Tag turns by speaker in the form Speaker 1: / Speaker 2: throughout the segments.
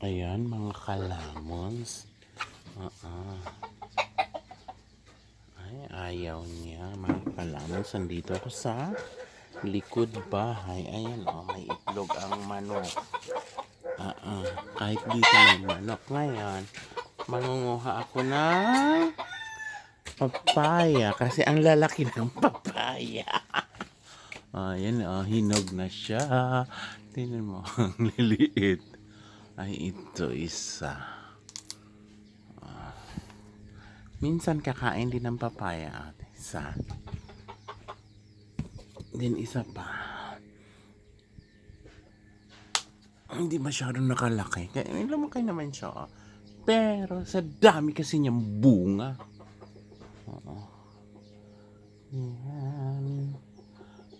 Speaker 1: Ayan, mga kalamons. Ay, ayaw niya. Mga kalamons, nandito ako sa likod bahay. Ayan, may itlog ang manok. Kahit dito may manok. Ngayon, mangunguha ako ng papaya. Kasi ang lalaki ng papaya. Ayan, hinog na siya. Tingnan mo, ang liliit. Ay, ito isa. Minsan kakain din ng papaya. Isa. Then isa pa. Hindi masyadong nakalaki. Kaya lumaki naman siya. Pero sa dami kasi niyang bunga. Yan.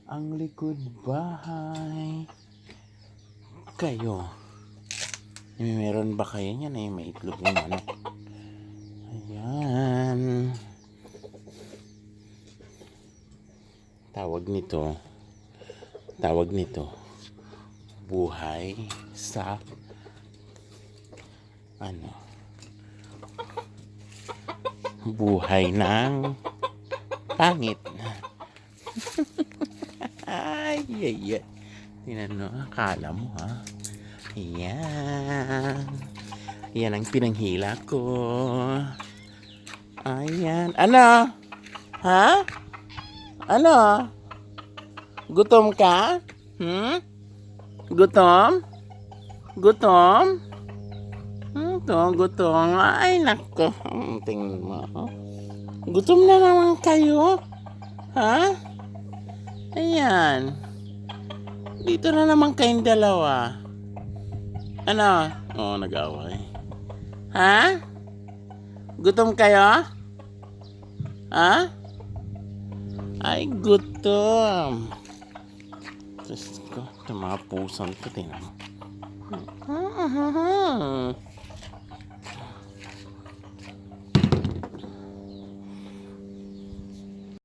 Speaker 1: Ang likod bahay. Kayo. Meron ba kayo niyan eh? May itlog ng manok. Ayan. Tawag nito buhay sa buhay ng pangit. Ay, ay, ay. Tingnan mo, akala mo ha. Ayan. Yan ang pinanghila ko. Ayan. Ano? Ha? Ano? Gutom ka? Gutom? Gutom? Gutom. Ay, nako. Tingnan mo. Gutom na naman kayo? Ha? Ayan. Dito na naman kayong dalawa. Ano? Nag-away. Ha? Gutom kayo? Ha? Ay, gutom. Diyos ko, ito mga pusang ito, tingnan mo.